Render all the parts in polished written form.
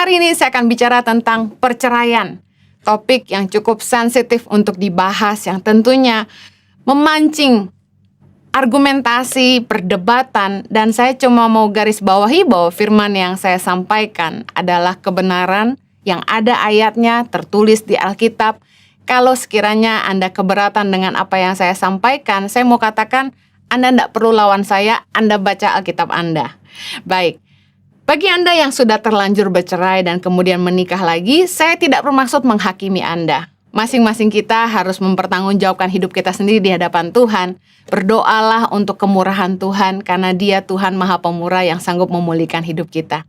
Hari ini saya akan bicara tentang perceraian. Topik yang cukup sensitif untuk dibahas, yang tentunya memancing argumentasi, perdebatan, dan saya cuma mau garis bawahi bahwa firman yang saya sampaikan adalah kebenaran yang ada ayatnya tertulis di Alkitab. Kalau sekiranya Anda keberatan dengan apa yang saya sampaikan, saya mau katakan Anda tidak perlu lawan saya, Anda baca Alkitab Anda. Baik. Bagi Anda yang sudah terlanjur bercerai dan kemudian menikah lagi, saya tidak bermaksud menghakimi Anda. Masing-masing kita harus mempertanggungjawabkan hidup kita sendiri di hadapan Tuhan. Berdoalah untuk kemurahan Tuhan, karena Dia Tuhan Maha Pemurah yang sanggup memulihkan hidup kita.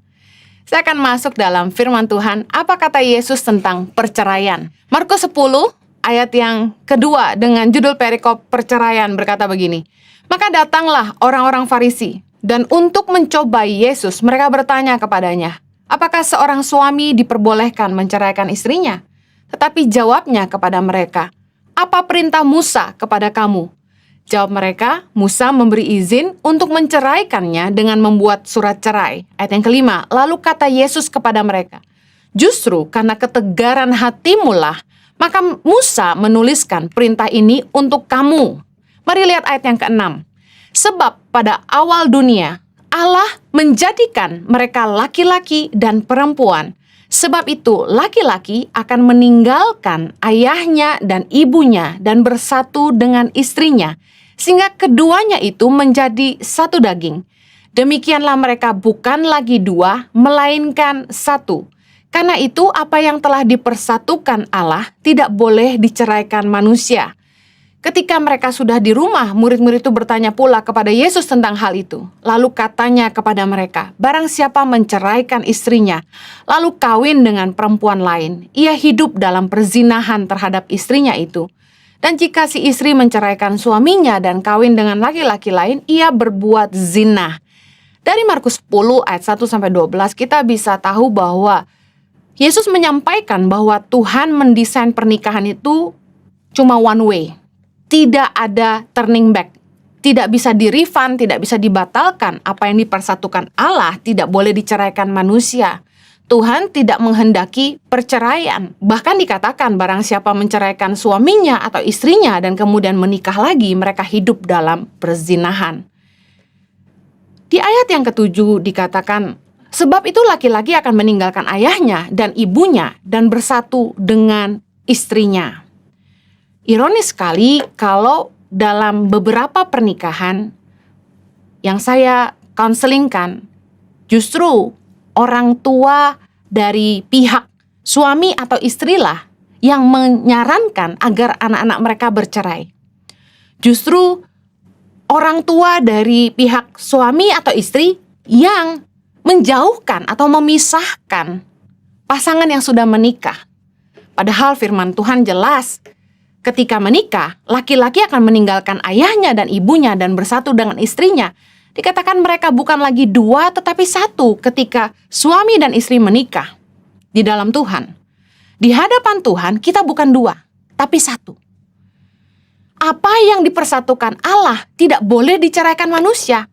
Saya akan masuk dalam firman Tuhan, apa kata Yesus tentang perceraian. Markus 10, ayat yang kedua dengan judul perikop perceraian berkata begini. Maka datanglah orang-orang Farisi. Dan untuk mencobai Yesus, mereka bertanya kepadanya, apakah seorang suami diperbolehkan menceraikan istrinya? Tetapi jawabnya kepada mereka, apa perintah Musa kepada kamu? Jawab mereka, Musa memberi izin untuk menceraikannya dengan membuat surat cerai. Ayat yang kelima, lalu kata Yesus kepada mereka, justru karena ketegaran hatimulah, maka Musa menuliskan perintah ini untuk kamu. Mari lihat ayat yang keenam. Sebab pada awal dunia, Allah menjadikan mereka laki-laki dan perempuan. Sebab itu, laki-laki akan meninggalkan ayahnya dan ibunya dan bersatu dengan istrinya, sehingga keduanya itu menjadi satu daging. Demikianlah mereka bukan lagi dua, melainkan satu. Karena itu, apa yang telah dipersatukan Allah tidak boleh diceraikan manusia. Ketika mereka sudah di rumah, murid-murid itu bertanya pula kepada Yesus tentang hal itu. Lalu katanya kepada mereka, barang siapa menceraikan istrinya, lalu kawin dengan perempuan lain, ia hidup dalam perzinahan terhadap istrinya itu. Dan jika si istri menceraikan suaminya dan kawin dengan laki-laki lain, ia berbuat zina. Dari Markus 10 ayat 1-12 kita bisa tahu bahwa Yesus menyampaikan bahwa Tuhan mendesain pernikahan itu cuma one way. Tidak ada turning back, tidak bisa di-refund, tidak bisa dibatalkan. Apa yang dipersatukan Allah tidak boleh diceraikan manusia. Tuhan tidak menghendaki perceraian. Bahkan dikatakan barang siapa menceraikan suaminya atau istrinya dan kemudian menikah lagi, mereka hidup dalam perzinahan. Di ayat yang ke-7 dikatakan, sebab itu laki-laki akan meninggalkan ayahnya dan ibunya dan bersatu dengan istrinya. Ironis sekali kalau dalam beberapa pernikahan yang saya konselingkan, justru orang tua dari pihak suami atau istrilah yang menyarankan agar anak-anak mereka bercerai. Justru orang tua dari pihak suami atau istri yang menjauhkan atau memisahkan pasangan yang sudah menikah. Padahal firman Tuhan jelas, ketika menikah, laki-laki akan meninggalkan ayahnya dan ibunya dan bersatu dengan istrinya. Dikatakan mereka bukan lagi dua tetapi satu ketika suami dan istri menikah di dalam Tuhan. Di hadapan Tuhan kita bukan dua, tapi satu. Apa yang dipersatukan Allah tidak boleh diceraikan manusia.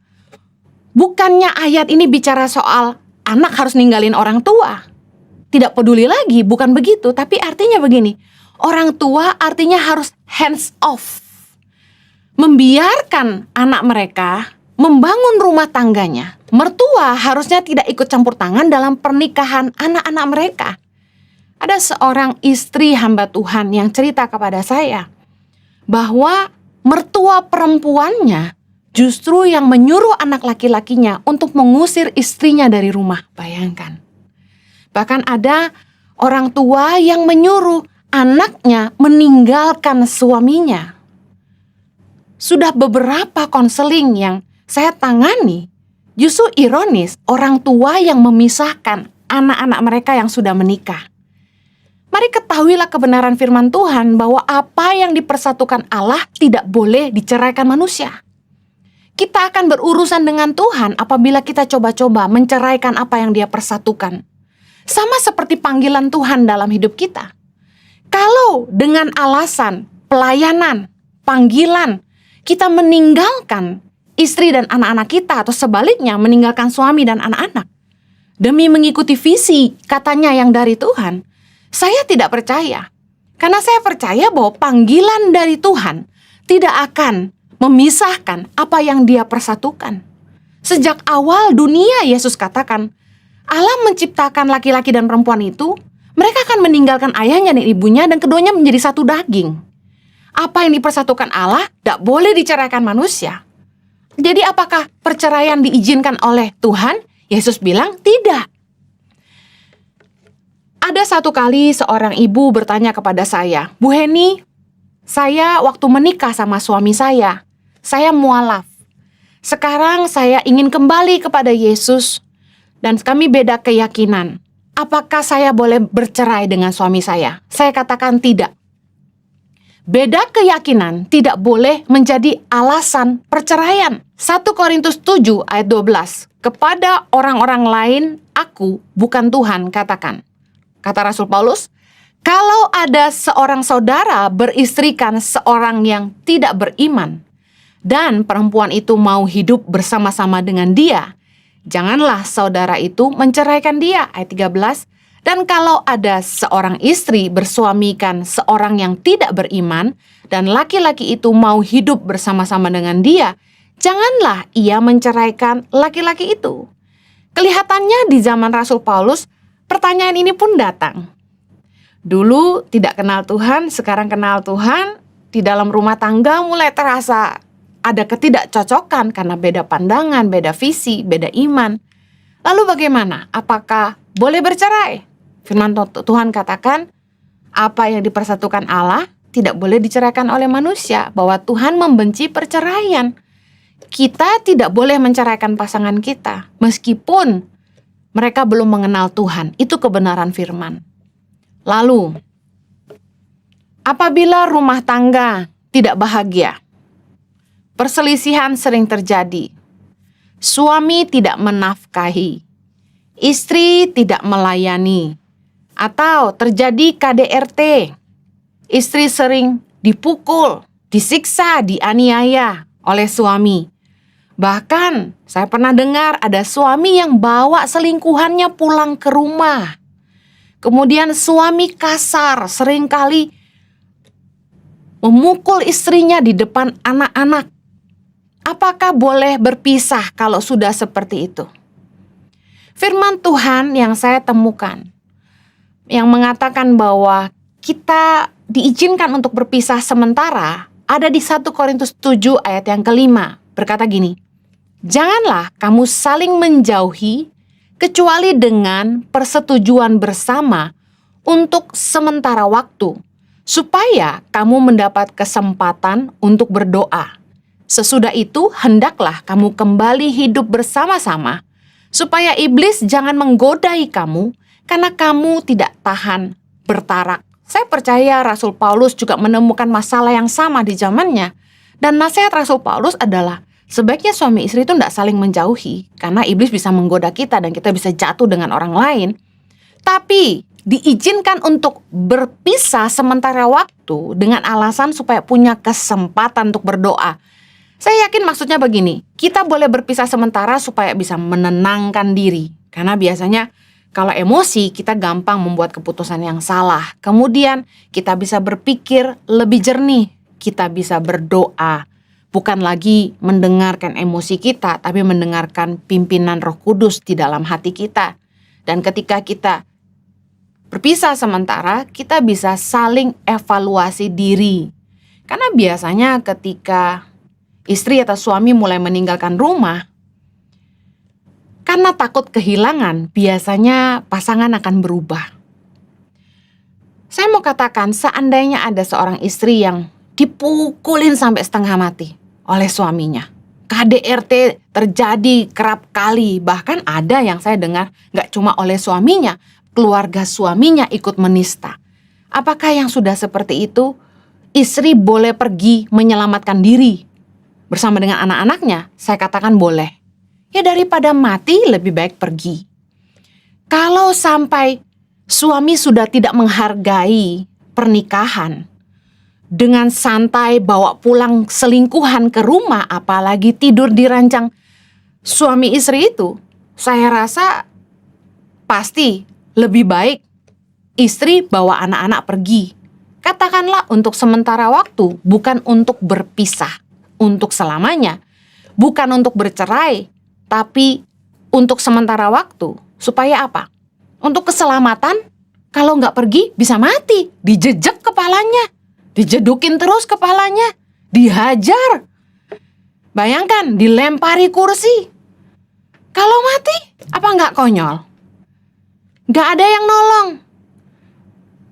Bukannya ayat ini bicara soal anak harus ninggalin orang tua. Tidak peduli lagi, bukan begitu. Tapi artinya begini, orang tua artinya harus hands off. Membiarkan anak mereka membangun rumah tangganya. Mertua harusnya tidak ikut campur tangan dalam pernikahan anak-anak mereka. Ada seorang istri hamba Tuhan yang cerita kepada saya bahwa mertua perempuannya justru yang menyuruh anak laki-lakinya untuk mengusir istrinya dari rumah. Bayangkan. Bahkan ada orang tua yang menyuruh anaknya meninggalkan suaminya. Sudah beberapa konseling yang saya tangani, justru ironis orang tua yang memisahkan anak-anak mereka yang sudah menikah. Mari ketahuilah kebenaran firman Tuhan bahwa apa yang dipersatukan Allah tidak boleh diceraikan manusia. Kita akan berurusan dengan Tuhan apabila kita coba-coba menceraikan apa yang Dia persatukan. Sama seperti panggilan Tuhan dalam hidup kita. Kalau dengan alasan pelayanan, panggilan, kita meninggalkan istri dan anak-anak kita atau sebaliknya meninggalkan suami dan anak-anak, demi mengikuti visi katanya yang dari Tuhan, saya tidak percaya. Karena saya percaya bahwa panggilan dari Tuhan tidak akan memisahkan apa yang Dia persatukan. Sejak awal dunia, Yesus katakan, Allah menciptakan laki-laki dan perempuan itu, mereka akan meninggalkan ayahnya dan ibunya dan keduanya menjadi satu daging. Apa yang dipersatukan Allah tidak boleh diceraikan manusia. Jadi apakah perceraian diizinkan oleh Tuhan? Yesus bilang tidak. Ada satu kali seorang ibu bertanya kepada saya, Bu Heni, saya waktu menikah sama suami saya mualaf. Sekarang saya ingin kembali kepada Yesus dan kami beda keyakinan. Apakah saya boleh bercerai dengan suami saya? Saya katakan tidak. Beda keyakinan tidak boleh menjadi alasan perceraian. 1 Korintus 7 ayat 12. Kepada orang-orang lain, aku bukan Tuhan, katakan. Kata Rasul Paulus, kalau ada seorang saudara beristrikan seorang yang tidak beriman, dan perempuan itu mau hidup bersama-sama dengan dia, janganlah saudara itu menceraikan dia. Ayat 13. Dan kalau ada seorang istri bersuamikan seorang yang tidak beriman, dan laki-laki itu mau hidup bersama-sama dengan dia, janganlah ia menceraikan laki-laki itu. Kelihatannya di zaman Rasul Paulus, pertanyaan ini pun datang. Dulu tidak kenal Tuhan, sekarang kenal Tuhan. Di dalam rumah tangga mulai terasa ada ketidakcocokan karena beda pandangan, beda visi, beda iman. Lalu bagaimana? Apakah boleh bercerai? Firman Tuhan katakan, apa yang dipersatukan Allah tidak boleh diceraikan oleh manusia, bahwa Tuhan membenci perceraian. Kita tidak boleh menceraikan pasangan kita, meskipun mereka belum mengenal Tuhan. Itu kebenaran firman. Lalu, apabila rumah tangga tidak bahagia, perselisihan sering terjadi, suami tidak menafkahi, istri tidak melayani, atau terjadi KDRT, istri sering dipukul, disiksa, dianiaya oleh suami. Bahkan saya pernah dengar ada suami yang bawa selingkuhannya pulang ke rumah. Kemudian suami kasar, seringkali memukul istrinya di depan anak-anak. Apakah boleh berpisah kalau sudah seperti itu? Firman Tuhan yang saya temukan, yang mengatakan bahwa kita diizinkan untuk berpisah sementara, ada di 1 Korintus 7 ayat yang kelima. Berkata gini, janganlah kamu saling menjauhi kecuali dengan persetujuan bersama untuk sementara waktu, supaya kamu mendapat kesempatan untuk berdoa. Sesudah itu hendaklah kamu kembali hidup bersama-sama, supaya iblis jangan menggodai kamu, karena kamu tidak tahan bertarak. Saya percaya Rasul Paulus juga menemukan masalah yang sama di zamannya. Dan nasihat Rasul Paulus adalah, sebaiknya suami istri itu tidak saling menjauhi, karena iblis bisa menggoda kita dan kita bisa jatuh dengan orang lain. Tapi diizinkan untuk berpisah sementara waktu dengan alasan supaya punya kesempatan untuk berdoa. Saya yakin maksudnya begini, kita boleh berpisah sementara supaya bisa menenangkan diri. Karena biasanya kalau emosi, kita gampang membuat keputusan yang salah. Kemudian kita bisa berpikir lebih jernih. Kita bisa berdoa. Bukan lagi mendengarkan emosi kita, tapi mendengarkan pimpinan Roh Kudus di dalam hati kita. Dan ketika kita berpisah sementara, kita bisa saling evaluasi diri. Karena biasanya ketika istri atau suami mulai meninggalkan rumah, karena takut kehilangan, biasanya pasangan akan berubah. Saya mau katakan, seandainya ada seorang istri yang dipukulin sampai setengah mati oleh suaminya, KDRT terjadi kerap kali, bahkan ada yang saya dengar gak cuma oleh suaminya, keluarga suaminya ikut menista. Apakah yang sudah seperti itu, istri boleh pergi menyelamatkan diri bersama dengan anak-anaknya? Saya katakan boleh. Ya daripada mati lebih baik pergi. Kalau sampai suami sudah tidak menghargai pernikahan, dengan santai bawa pulang selingkuhan ke rumah, apalagi tidur di ranjang suami istri itu, saya rasa pasti lebih baik istri bawa anak-anak pergi. Katakanlah untuk sementara waktu, bukan untuk berpisah, untuk selamanya. Bukan untuk bercerai, tapi untuk sementara waktu. Supaya apa? Untuk keselamatan, kalau nggak pergi bisa mati. Dijejek kepalanya, dijedukin terus kepalanya, dihajar. Bayangkan, dilempari kursi. Kalau mati, apa nggak konyol? Nggak ada yang nolong.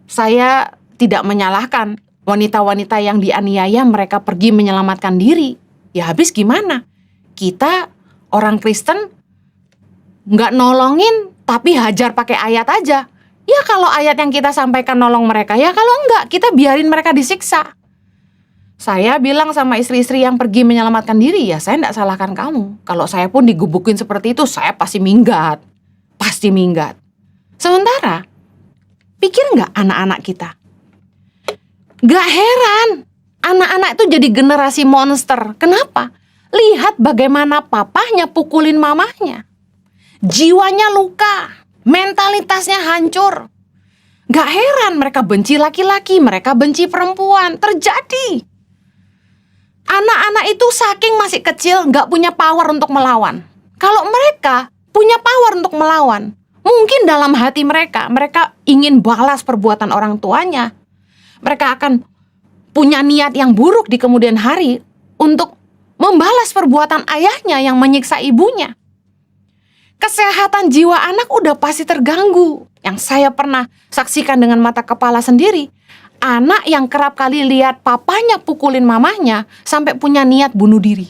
Saya tidak menyalahkan wanita-wanita yang dianiaya, mereka pergi menyelamatkan diri. Ya habis gimana? Kita orang Kristen nggak nolongin, tapi hajar pakai ayat aja. Ya kalau ayat yang kita sampaikan nolong mereka, ya kalau enggak, kita biarin mereka disiksa. Saya bilang sama istri-istri yang pergi menyelamatkan diri, ya saya nggak salahkan kamu. Kalau saya pun digubukin seperti itu, saya pasti minggat. Pasti minggat. Sementara, pikir nggak anak-anak kita? Nggak heran, anak-anak itu jadi generasi monster. Kenapa? Lihat bagaimana papahnya pukulin mamahnya. Jiwanya luka, mentalitasnya hancur. Nggak heran mereka benci laki-laki, mereka benci perempuan. Terjadi. Anak-anak itu saking masih kecil nggak punya power untuk melawan. Kalau mereka punya power untuk melawan, mungkin dalam hati mereka ingin balas perbuatan orang tuanya. Mereka akan punya niat yang buruk di kemudian hari untuk membalas perbuatan ayahnya yang menyiksa ibunya. Kesehatan jiwa anak udah pasti terganggu. Yang saya pernah saksikan dengan mata kepala sendiri, anak yang kerap kali lihat papanya pukulin mamahnya sampai punya niat bunuh diri.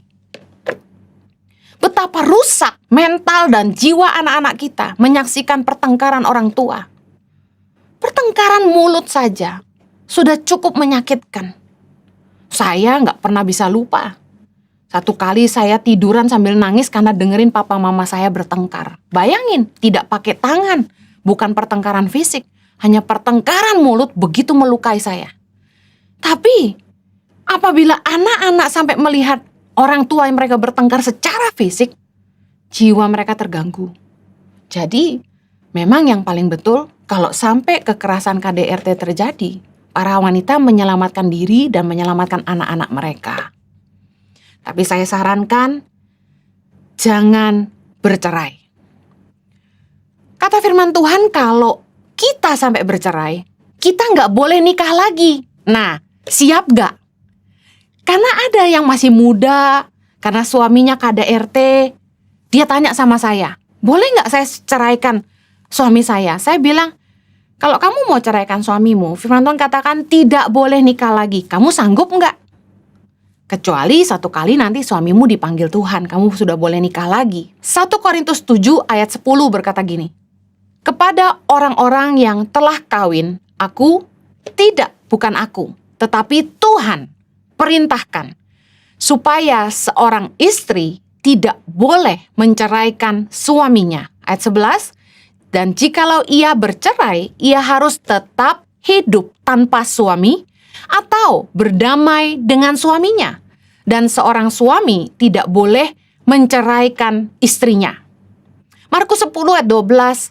Betapa rusak mental dan jiwa anak-anak kita menyaksikan pertengkaran orang tua. Pertengkaran mulut saja sudah cukup menyakitkan. Saya nggak pernah bisa lupa. Satu kali saya tiduran sambil nangis karena dengerin papa mama saya bertengkar. Bayangin, tidak pakai tangan, bukan pertengkaran fisik, hanya pertengkaran mulut begitu melukai saya. Tapi, apabila anak-anak sampai melihat orang tua yang mereka bertengkar secara fisik, jiwa mereka terganggu. Jadi, memang yang paling betul, kalau sampai kekerasan KDRT terjadi, para wanita menyelamatkan diri dan menyelamatkan anak-anak mereka. Tapi saya sarankan, jangan bercerai. Kata firman Tuhan, kalau kita sampai bercerai, kita nggak boleh nikah lagi. Nah, siap nggak? Karena ada yang masih muda, karena suaminya KDRT, dia tanya sama saya, boleh nggak saya ceraikan suami saya? Saya bilang, kalau kamu mau ceraikan suamimu, firman Tuhan katakan tidak boleh nikah lagi. Kamu sanggup nggak? Kecuali satu kali nanti suamimu dipanggil Tuhan, kamu sudah boleh nikah lagi. 1 Korintus 7 ayat 10 berkata gini, kepada orang-orang yang telah kawin, aku, tidak, bukan aku, tetapi Tuhan perintahkan, supaya seorang istri tidak boleh menceraikan suaminya. Ayat 11, dan jikalau ia bercerai, ia harus tetap hidup tanpa suami atau berdamai dengan suaminya. Dan seorang suami tidak boleh menceraikan istrinya. Markus 10 ayat 12.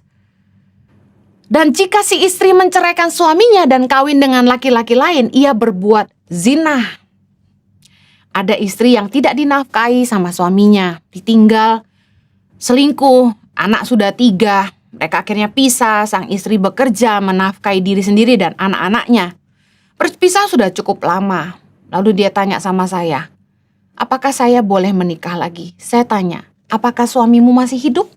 Dan jika si istri menceraikan suaminya dan kawin dengan laki-laki lain, ia berbuat zina. Ada istri yang tidak dinafkahi sama suaminya, ditinggal, selingkuh, anak sudah 3. Mereka akhirnya pisah, sang istri bekerja, menafkahi diri sendiri dan anak-anaknya. Berpisah sudah cukup lama. Lalu dia tanya sama saya, apakah saya boleh menikah lagi? Saya tanya, apakah suamimu masih hidup?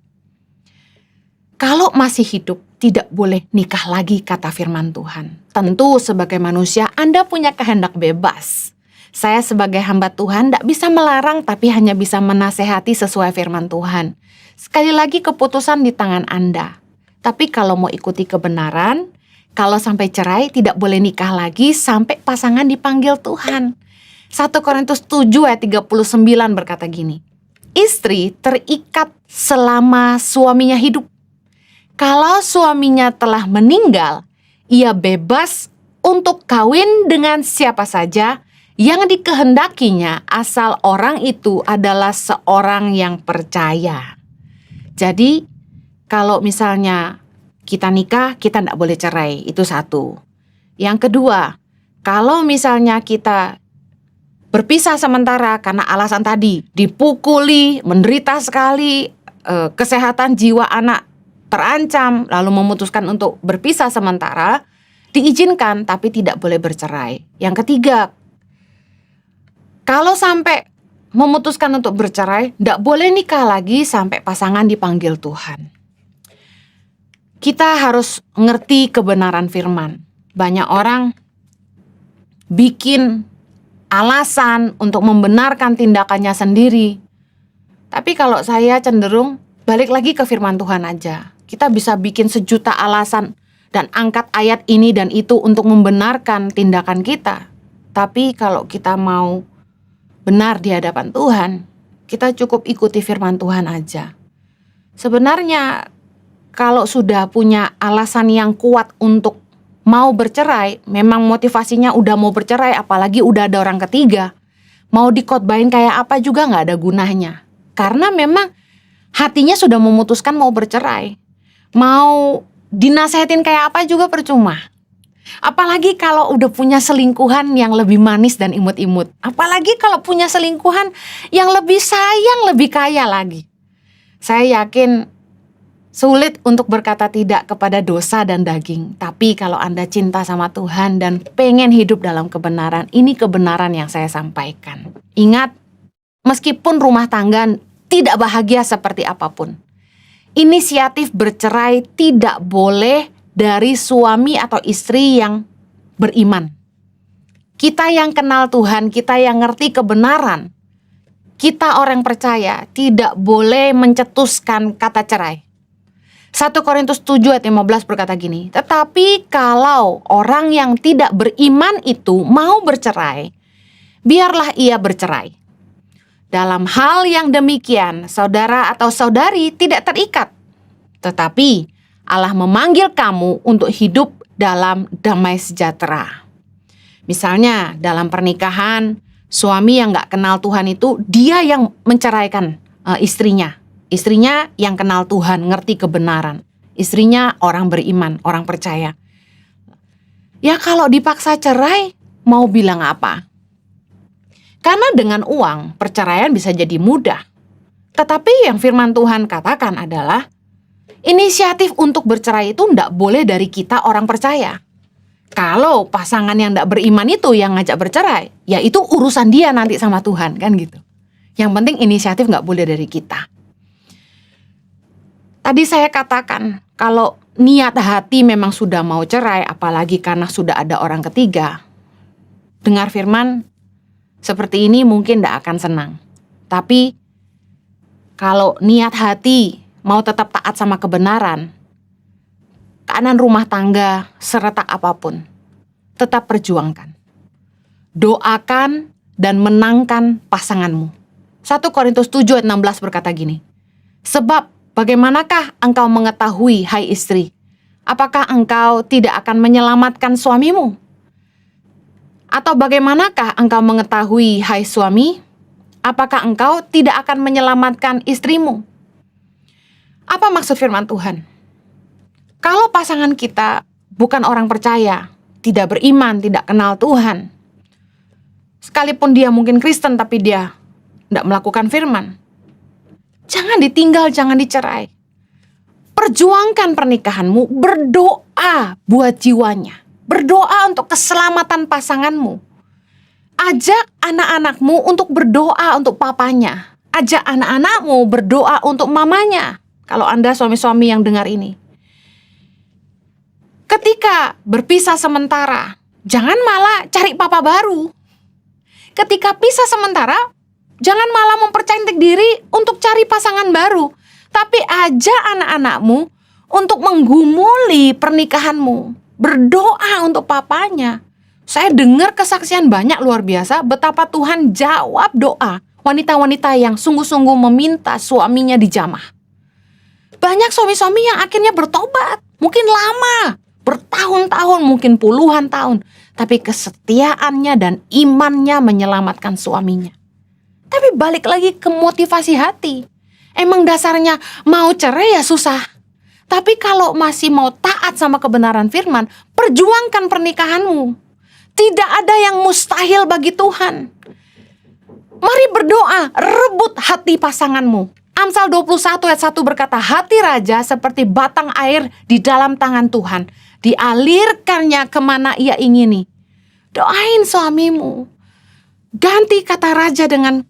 Kalau masih hidup, tidak boleh nikah lagi, kata firman Tuhan. Tentu sebagai manusia, Anda punya kehendak bebas. Saya sebagai hamba Tuhan tidak bisa melarang, tapi hanya bisa menasehati sesuai firman Tuhan. Sekali lagi keputusan di tangan Anda. Tapi kalau mau ikuti kebenaran, kalau sampai cerai tidak boleh nikah lagi sampai pasangan dipanggil Tuhan. 1 Korintus 7 ayat 39 berkata gini, istri terikat selama suaminya hidup. Kalau suaminya telah meninggal, ia bebas untuk kawin dengan siapa saja yang dikehendakinya asal orang itu adalah seorang yang percaya. Jadi, kalau misalnya kita nikah, kita tidak boleh cerai. Itu satu. Yang kedua, kalau misalnya kita berpisah sementara karena alasan tadi, dipukuli, menderita sekali, kesehatan jiwa anak terancam, lalu memutuskan untuk berpisah sementara, diizinkan tapi tidak boleh bercerai. Yang ketiga, kalau sampai memutuskan untuk bercerai, tidak boleh nikah lagi sampai pasangan dipanggil Tuhan. Kita harus ngerti kebenaran firman. Banyak orang bikin alasan untuk membenarkan tindakannya sendiri. Tapi kalau saya cenderung balik lagi ke firman Tuhan aja. Kita bisa bikin sejuta alasan dan angkat ayat ini dan itu untuk membenarkan tindakan kita. Tapi kalau kita mau benar di hadapan Tuhan, kita cukup ikuti firman Tuhan aja. Sebenarnya kalau sudah punya alasan yang kuat untuk mau bercerai, memang motivasinya udah mau bercerai, apalagi udah ada orang ketiga, mau dikotbahin kayak apa juga gak ada gunanya. Karena memang hatinya sudah memutuskan mau bercerai. Mau dinasehatin kayak apa juga percuma. Apalagi kalau udah punya selingkuhan yang lebih manis dan imut-imut. Apalagi kalau punya selingkuhan yang lebih sayang, lebih kaya lagi. Saya yakin sulit untuk berkata tidak kepada dosa dan daging. Tapi kalau Anda cinta sama Tuhan dan pengen hidup dalam kebenaran, ini kebenaran yang saya sampaikan. Ingat, meskipun rumah tangga tidak bahagia seperti apapun, inisiatif bercerai tidak boleh dari suami atau istri yang beriman. Kita yang kenal Tuhan, kita yang ngerti kebenaran, kita orang percaya tidak boleh mencetuskan kata cerai. 1 Korintus 7 ayat 15 berkata gini, tetapi kalau orang yang tidak beriman itu mau bercerai, biarlah ia bercerai. Dalam hal yang demikian, saudara atau saudari tidak terikat. Tetapi Allah memanggil kamu untuk hidup dalam damai sejahtera. Misalnya dalam pernikahan, suami yang gak kenal Tuhan itu, dia yang menceraikan istrinya. Istrinya yang kenal Tuhan, ngerti kebenaran. Istrinya orang beriman, orang percaya. Ya kalau dipaksa cerai, mau bilang apa? Karena dengan uang, perceraian bisa jadi mudah. Tetapi yang firman Tuhan katakan adalah, inisiatif untuk bercerai itu tidak boleh dari kita orang percaya. Kalau pasangan yang tidak beriman itu yang ngajak bercerai, ya itu urusan dia nanti sama Tuhan, kan gitu. Yang penting inisiatif nggak boleh dari kita. Tadi saya katakan, kalau niat hati memang sudah mau cerai, apalagi karena sudah ada orang ketiga, dengar firman seperti ini mungkin tidak akan senang. Tapi kalau niat hati mau tetap taat sama kebenaran, keadaan rumah tangga seretak apapun, tetap perjuangkan. Doakan dan menangkan pasanganmu. 1 Korintus 7 ayat 16 berkata gini, sebab bagaimanakah engkau mengetahui, hai istri, apakah engkau tidak akan menyelamatkan suamimu? Atau bagaimanakah engkau mengetahui, hai suami, apakah engkau tidak akan menyelamatkan istrimu? Apa maksud firman Tuhan? Kalau pasangan kita bukan orang percaya, tidak beriman, tidak kenal Tuhan, sekalipun dia mungkin Kristen tapi dia tidak melakukan firman, jangan ditinggal, jangan dicerai. Perjuangkan pernikahanmu, berdoa buat jiwanya. Berdoa untuk keselamatan pasanganmu. Ajak anak-anakmu untuk berdoa untuk papanya. Ajak anak-anakmu berdoa untuk mamanya. Kalau Anda suami-suami yang dengar ini. Ketika berpisah sementara, jangan malah cari papa baru. Ketika pisah sementara, jangan malah mempercantik diri untuk cari pasangan baru. Tapi ajak anak-anakmu untuk menggumuli pernikahanmu. Berdoa untuk papanya. Saya dengar kesaksian banyak luar biasa betapa Tuhan jawab doa wanita-wanita yang sungguh-sungguh meminta suaminya dijamah. Banyak suami-suami yang akhirnya bertobat. Mungkin lama, bertahun-tahun, mungkin puluhan tahun. Tapi kesetiaannya dan imannya menyelamatkan suaminya. Tapi balik lagi ke motivasi hati. Emang dasarnya mau cerai ya susah. Tapi kalau masih mau taat sama kebenaran firman, perjuangkan pernikahanmu. Tidak ada yang mustahil bagi Tuhan. Mari berdoa, rebut hati pasanganmu. Amsal 21 ayat 1 berkata, hati raja seperti batang air di dalam tangan Tuhan. Dialirkannya kemana ia ingini. Doain suamimu. Ganti kata raja dengan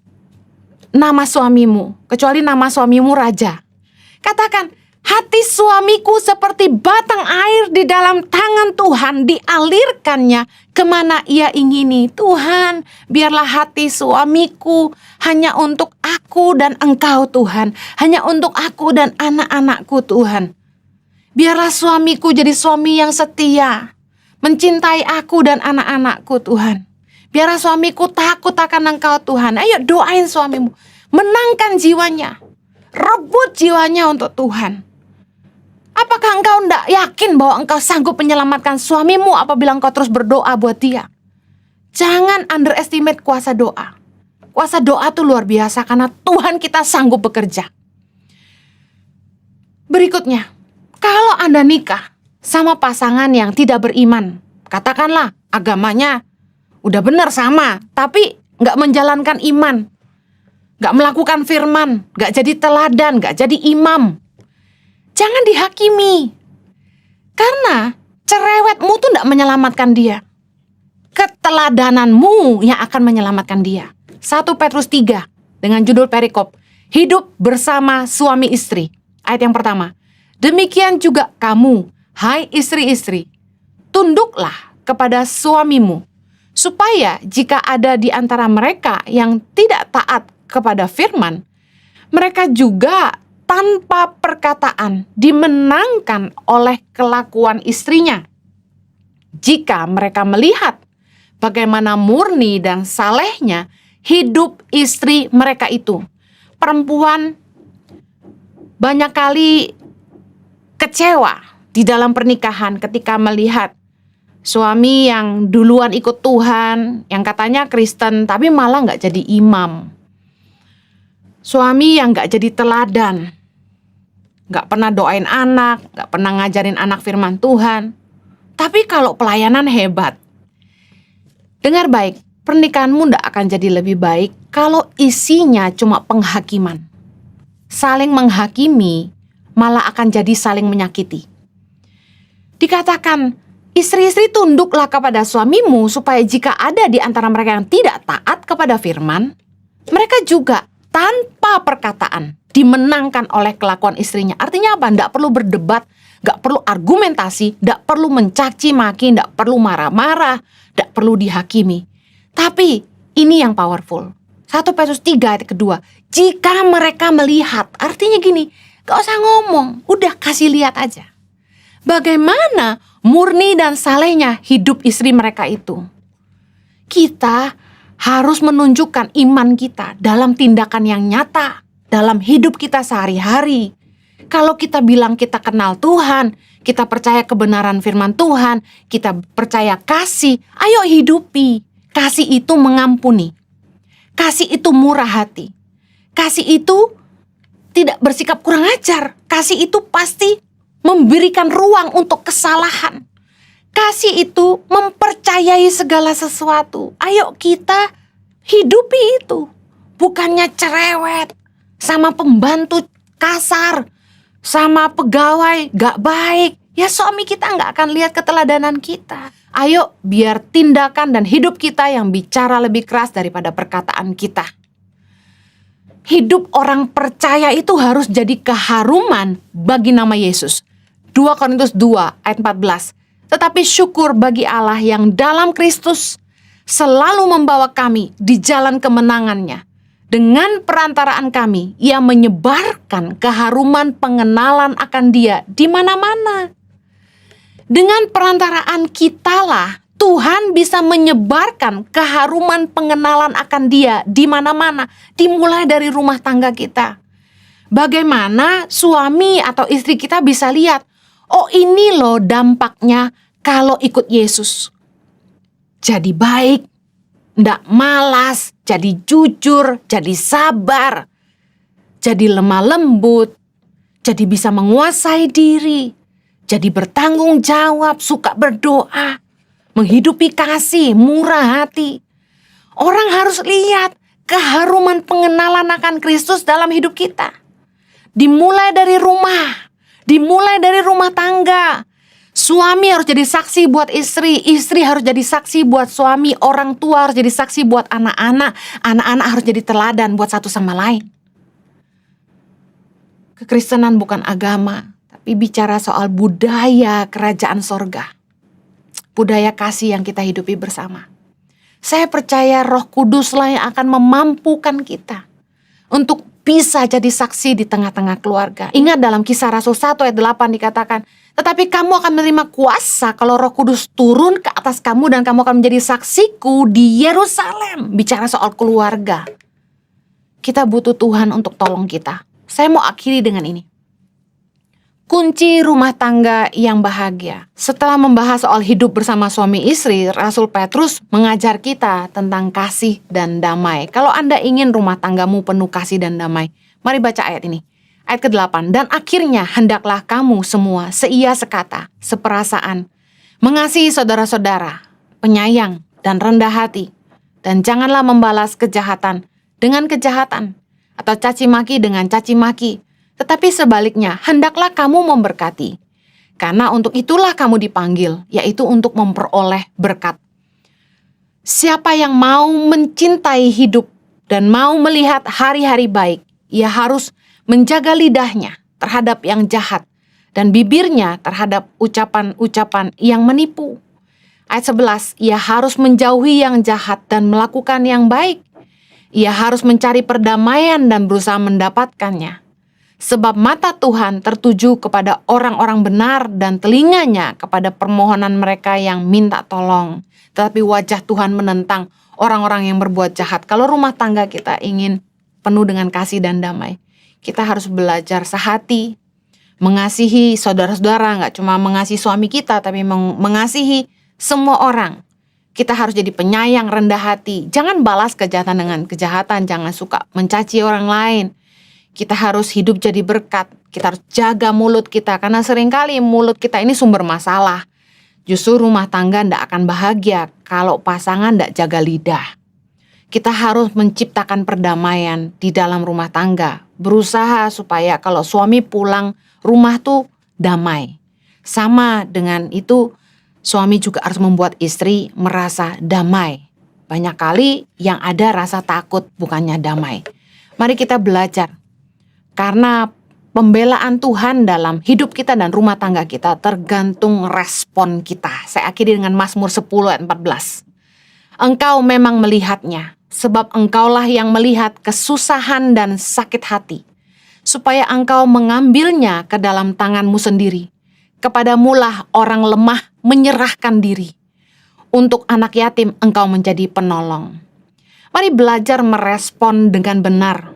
nama suamimu, kecuali nama suamimu raja. Katakan, hati suamiku seperti batang air di dalam tangan Tuhan, dialirkannya kemana ia ingini. Tuhan, biarlah hati suamiku hanya untuk aku dan Engkau Tuhan, hanya untuk aku dan anak-anakku Tuhan. Biarlah suamiku jadi suami yang setia, mencintai aku dan anak-anakku Tuhan. Biarlah suamiku takut akan Engkau Tuhan. Ayo doain suamimu, menangkan jiwanya, rebut jiwanya untuk Tuhan. Apakah engkau tidak yakin bahwa engkau sanggup menyelamatkan suamimu apabila engkau terus berdoa buat dia? Jangan underestimate kuasa doa. Kuasa doa itu luar biasa karena Tuhan kita sanggup bekerja. Berikutnya, kalau Anda nikah sama pasangan yang tidak beriman, katakanlah agamanya udah benar sama, tapi nggak menjalankan iman, nggak melakukan firman, nggak jadi teladan, nggak jadi imam. Jangan dihakimi, karena cerewetmu tuh nggak menyelamatkan dia. Keteladananmu yang akan menyelamatkan dia. 1 Petrus 3 dengan judul perikop, hidup bersama suami istri. Ayat yang pertama, demikian juga kamu, hai istri-istri, tunduklah kepada suamimu, supaya jika ada di antara mereka yang tidak taat kepada firman, mereka juga tanpa perkataan dimenangkan oleh kelakuan istrinya. Jika mereka melihat bagaimana murni dan salehnya hidup istri mereka itu. Perempuan banyak kali kecewa di dalam pernikahan ketika melihat suami yang duluan ikut Tuhan, yang katanya Kristen, tapi malah nggak jadi imam. Suami yang nggak jadi teladan, nggak pernah doain anak, nggak pernah ngajarin anak firman Tuhan. Tapi kalau pelayanan hebat. Dengar baik, pernikahanmu nggak akan jadi lebih baik kalau isinya cuma penghakiman. Saling menghakimi malah akan jadi saling menyakiti. Dikatakan, istri-istri tunduklah kepada suamimu supaya jika ada di antara mereka yang tidak taat kepada firman, mereka juga tanpa perkataan dimenangkan oleh kelakuan istrinya. Artinya apa? Nggak perlu berdebat, nggak perlu argumentasi, nggak perlu mencaci maki, nggak perlu marah-marah, nggak perlu dihakimi. Tapi ini yang powerful. 1 Petrus 3 ayat kedua. Jika mereka melihat, artinya gini, gak usah ngomong, udah kasih lihat aja. Bagaimana murni dan salehnya hidup istri mereka itu. Kita harus menunjukkan iman kita dalam tindakan yang nyata, dalam hidup kita sehari-hari. Kalau kita bilang kita kenal Tuhan, kita percaya kebenaran firman Tuhan, kita percaya kasih, ayo hidupi. Kasih itu mengampuni. Kasih itu murah hati. Kasih itu tidak bersikap kurang ajar. Kasih itu pasti memberikan ruang untuk kesalahan. Kasih itu mempercayai segala sesuatu. Ayo kita hidupi itu. Bukannya cerewet, sama pembantu kasar, sama pegawai gak baik. Ya suami kita gak akan lihat keteladanan kita. Ayo biar tindakan dan hidup kita yang bicara lebih keras daripada perkataan kita. Hidup orang percaya itu harus jadi keharuman bagi nama Yesus. 2 Korintus 2 ayat 14. Tetapi syukur bagi Allah yang dalam Kristus selalu membawa kami di jalan kemenangannya. Dengan perantaraan kami, ia menyebarkan keharuman pengenalan akan dia di mana-mana. Dengan perantaraan kitalah Tuhan bisa menyebarkan keharuman pengenalan akan dia di mana-mana. Dimulai dari rumah tangga kita. Bagaimana suami atau istri kita bisa lihat, oh ini loh dampaknya kalau ikut Yesus. Jadi baik, ndak malas, jadi jujur, jadi sabar, jadi lemah lembut, jadi bisa menguasai diri, jadi bertanggung jawab, suka berdoa, menghidupi kasih, murah hati. Orang harus lihat keharuman pengenalan akan Kristus dalam hidup kita. Dimulai dari rumah tangga. Suami harus jadi saksi buat istri harus jadi saksi buat suami, orang tua harus jadi saksi buat anak-anak harus jadi teladan buat satu sama lain. Kekristenan bukan agama, tapi bicara soal budaya kerajaan sorga. Budaya kasih yang kita hidupi bersama. Saya percaya Roh Kuduslah yang akan memampukan kita untuk bisa jadi saksi di tengah-tengah keluarga. Ingat dalam Kisah Rasul 1 ayat 8 dikatakan, tetapi kamu akan menerima kuasa kalau Roh Kudus turun ke atas kamu dan kamu akan menjadi saksiku di Yerusalem. Bicara soal keluarga. Kita butuh Tuhan untuk tolong kita. Saya mau akhiri dengan ini. Kunci rumah tangga yang bahagia. Setelah membahas soal hidup bersama suami istri, Rasul Petrus mengajar kita tentang kasih dan damai. Kalau Anda ingin rumah tanggamu penuh kasih dan damai, mari baca ayat ini. Ayat ke-8, dan akhirnya hendaklah kamu semua seia sekata, seperasaan, mengasihi saudara-saudara, penyayang dan rendah hati, dan janganlah membalas kejahatan dengan kejahatan, atau caci maki dengan caci maki, tetapi sebaliknya hendaklah kamu memberkati, karena untuk itulah kamu dipanggil, yaitu untuk memperoleh berkat. Siapa yang mau mencintai hidup dan mau melihat hari-hari baik, ia harus menjaga lidahnya terhadap yang jahat dan bibirnya terhadap ucapan-ucapan yang menipu. Ayat 11, ia harus menjauhi yang jahat dan melakukan yang baik. Ia harus mencari perdamaian dan berusaha mendapatkannya. Sebab mata Tuhan tertuju kepada orang-orang benar dan telinganya kepada permohonan mereka yang minta tolong. Tetapi wajah Tuhan menentang orang-orang yang berbuat jahat. Kalau rumah tangga kita ingin penuh dengan kasih dan damai, kita harus belajar sehati, mengasihi saudara-saudara, nggak cuma mengasihi suami kita, tapi mengasihi semua orang. Kita harus jadi penyayang, rendah hati. Jangan balas kejahatan dengan kejahatan. Jangan suka mencaci orang lain. Kita harus hidup jadi berkat. Kita harus jaga mulut kita. Karena seringkali mulut kita ini sumber masalah. Justru rumah tangga tidak akan bahagia kalau pasangan tidak jaga lidah. Kita harus menciptakan perdamaian di dalam rumah tangga. Berusaha supaya kalau suami pulang, rumah tuh damai. Sama dengan itu, suami juga harus membuat istri merasa damai. Banyak kali yang ada rasa takut, bukannya damai. Mari kita belajar. Karena pembelaan Tuhan dalam hidup kita dan rumah tangga kita tergantung respon kita. Saya akhiri dengan Mazmur 10 ayat 14. Engkau memang melihatnya, sebab engkaulah yang melihat kesusahan dan sakit hati, supaya engkau mengambilnya ke dalam tanganmu sendiri. Kepadamulah orang lemah menyerahkan diri. Untuk anak yatim engkau menjadi penolong. Mari belajar merespon dengan benar.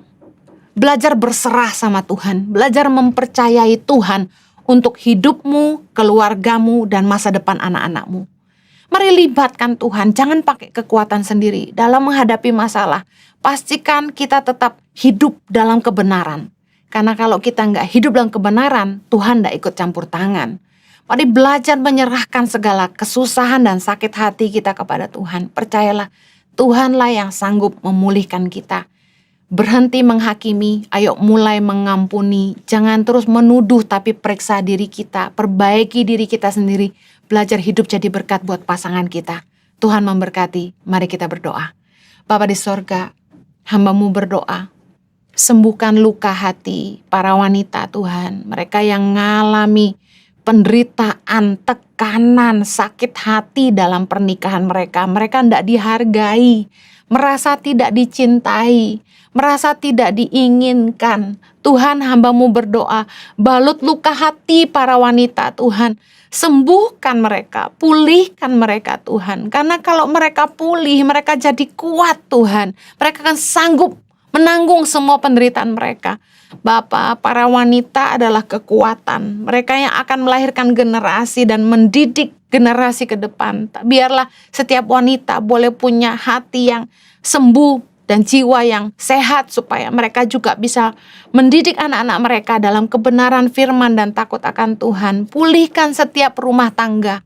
Belajar berserah sama Tuhan. Belajar mempercayai Tuhan untuk hidupmu, keluargamu, dan masa depan anak-anakmu. Mari libatkan Tuhan. Jangan pakai kekuatan sendiri dalam menghadapi masalah. Pastikan kita tetap hidup dalam kebenaran. Karena kalau kita nggak hidup dalam kebenaran, Tuhan nggak ikut campur tangan. Mari belajar menyerahkan segala kesusahan dan sakit hati kita kepada Tuhan. Percayalah, Tuhanlah yang sanggup memulihkan kita. Berhenti menghakimi, ayo mulai mengampuni. Jangan terus menuduh, tapi periksa diri kita. Perbaiki diri kita sendiri. Belajar hidup jadi berkat buat pasangan kita. Tuhan memberkati. Mari kita berdoa. Bapa di sorga, hamba-Mu berdoa. Sembuhkan luka hati para wanita Tuhan. Mereka yang mengalami penderitaan, tekanan, sakit hati dalam pernikahan mereka. Mereka tidak dihargai, merasa tidak dicintai, merasa tidak diinginkan. Tuhan, hamba-Mu berdoa, balut luka hati para wanita Tuhan. Sembuhkan mereka, pulihkan mereka Tuhan. Karena kalau mereka pulih, mereka jadi kuat Tuhan. Mereka akan sanggup menanggung semua penderitaan mereka. Bapa, para wanita adalah kekuatan. Mereka yang akan melahirkan generasi dan mendidik generasi ke depan. Biarlah setiap wanita boleh punya hati yang sembuh dan jiwa yang sehat, supaya mereka juga bisa mendidik anak-anak mereka dalam kebenaran firman dan takut akan Tuhan. Pulihkan setiap rumah tangga.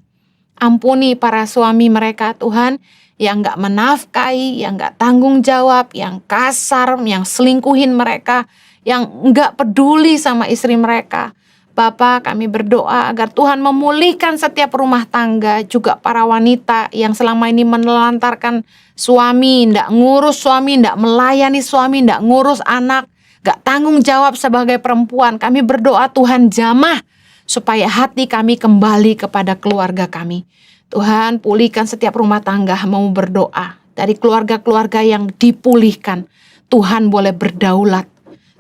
Ampuni para suami mereka Tuhan, yang gak menafkahi, yang gak tanggung jawab, yang kasar, yang selingkuhin mereka, yang gak peduli sama istri mereka. Bapa, kami berdoa agar Tuhan memulihkan setiap rumah tangga, juga para wanita yang selama ini menelantarkan suami, ndak ngurus suami, ndak melayani suami, ndak ngurus anak, gak tanggung jawab sebagai perempuan. Kami berdoa Tuhan jamah supaya hati kami kembali kepada keluarga kami. Tuhan, pulihkan setiap rumah tangga, mau berdoa. Dari keluarga-keluarga yang dipulihkan, Tuhan boleh berdaulat.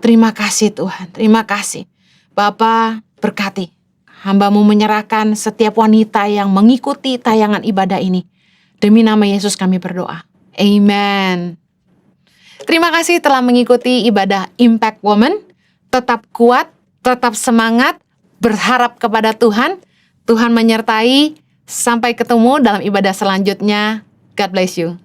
Terima kasih Tuhan, terima kasih. Bapa, berkati. Hamba-Mu menyerahkan setiap wanita yang mengikuti tayangan ibadah ini. Demi nama Yesus kami berdoa. Amen. Terima kasih telah mengikuti ibadah Impact Woman. Tetap kuat, tetap semangat, berharap kepada Tuhan. Tuhan menyertai. Sampai ketemu dalam ibadah selanjutnya. God bless you.